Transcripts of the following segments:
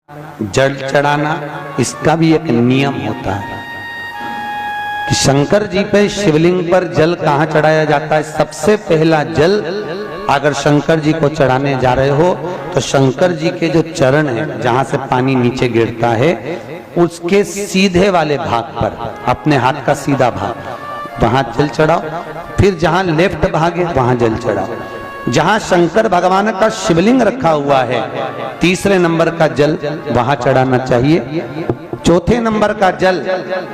जल चढ़ाना, इसका भी एक नियम होता है कि शंकर जी पे शिवलिंग पर जल कहाँ चढ़ाया जाता है। सबसे पहला जल अगर शंकर जी को चढ़ाने जा रहे हो तो शंकर जी के जो चरण है, जहां से पानी नीचे गिरता है, उसके सीधे वाले भाग पर, अपने हाथ का सीधा भाग, वहां जल चढ़ाओ। फिर जहां लेफ्ट भाग है वहां जल चढ़ाओ। जहां शंकर भगवान का शिवलिंग रखा हुआ है, तीसरे नंबर का जल वहां चढ़ाना चाहिए। चौथे नंबर का जल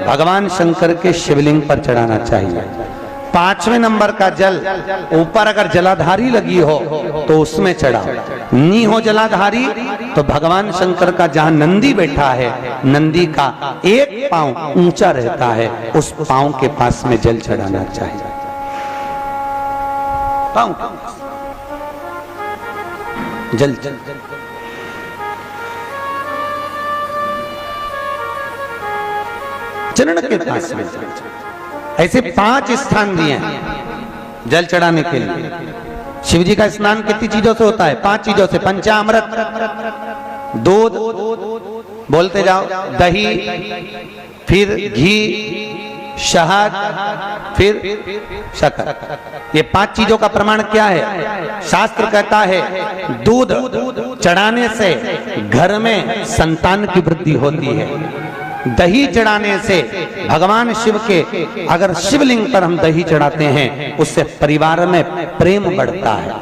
भगवान शंकर के शिवलिंग पर चढ़ाना चाहिए। पांचवें नंबर का जल ऊपर अगर जलाधारी लगी हो तो उसमें चढ़ाओ। नी हो जलाधारी तो भगवान शंकर का जहां नंदी बैठा है, नंदी का एक पांव ऊंचा रहता है, उस पांव के पास में जल चढ़ाना चाहिए। पांव जल जल चरण के पास में। ऐसे 5 स्थान दिए हैं जल चढ़ाने के लिए। शिव जी का स्नान कितनी चीजों से होता है? 5 चीजों से। पंचामृत, दूध, बोलते जाओ, दही, फिर घी, शहद, फिर शक्कर। ये 5 चीजों का प्रमाण क्या है? शास्त्र कहता है दूध चढ़ाने से घर में संतान की वृद्धि होती है। दही चढ़ाने से भगवान शिव के, अगर शिवलिंग पर हम दही चढ़ाते हैं, उससे परिवार में प्रेम बढ़ता है।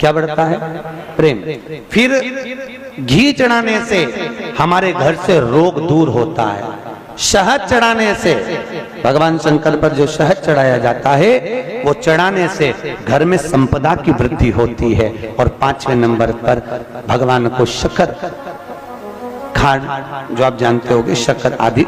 क्या बढ़ता है? प्रेम। फिर घी चढ़ाने से हमारे घर से रोग दूर होता है। शहद चढ़ाने से, भगवान शंकर पर जो शहद चढ़ाया जाता है, वो चढ़ाने से घर में संपदा की वृद्धि होती है। और 5वें नंबर पर भगवान को शक्कर, खांड, जो आप जानते होंगे, शक्कर आदि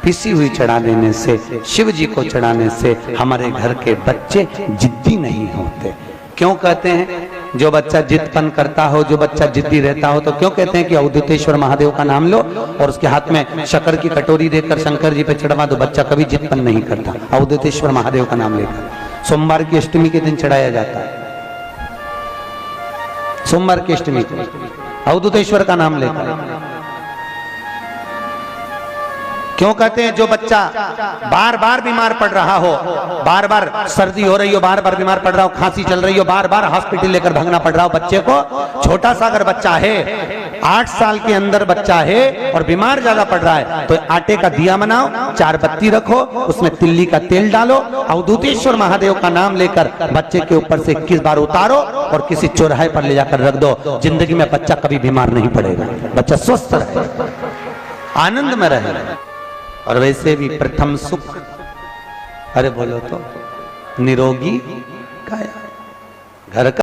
पिसी हुई चढ़ा देने से, शिव जी को चढ़ाने से हमारे घर के बच्चे जिद्दी नहीं होते। क्यों कहते हैं? जो बच्चा जिद्दपन करता हो, जो बच्चा जिद्दी रहता हो, तो क्यों कहते हैं कि अवधूतेश्वर महादेव का नाम लो और उसके हाथ में शक्कर की कटोरी देकर शंकर जी पे चढ़वा दो, बच्चा कभी जिद्दपन नहीं करता। अवधूतेश्वर महादेव का नाम लेकर सोमवार की अष्टमी के दिन चढ़ाया जाता है। सोमवार की अष्टमी को अवधूतेश्वर का नाम लेकर। क्यों कहते हैं? जो बच्चा बार बार बीमार पड़ रहा हो, बार बार सर्दी हो रही हो, बार बार बीमार पड़ रहा हो, खांसी चल रही हो, बार बार हॉस्पिटल लेकर भागना पड़ रहा हो बच्चे को, छोटा सा अगर बच्चा है, 8 साल के अंदर बच्चा है और बीमार ज्यादा पड़ रहा है, तो आटे का दिया बनाओ, 4 बत्ती रखो, उसमें तिल्ली का तेल डालो, अवधूतेश्वर महादेव का नाम लेकर बच्चे के ऊपर से 21 बार उतारो और किसी चौराहे पर ले जाकर रख दो। जिंदगी में बच्चा कभी बीमार नहीं पड़ेगा, बच्चा स्वस्थ रहे, आनंद में रहे। और वैसे भी प्रथम सुख, अरे बोलो तो, निरोगी काया, घर का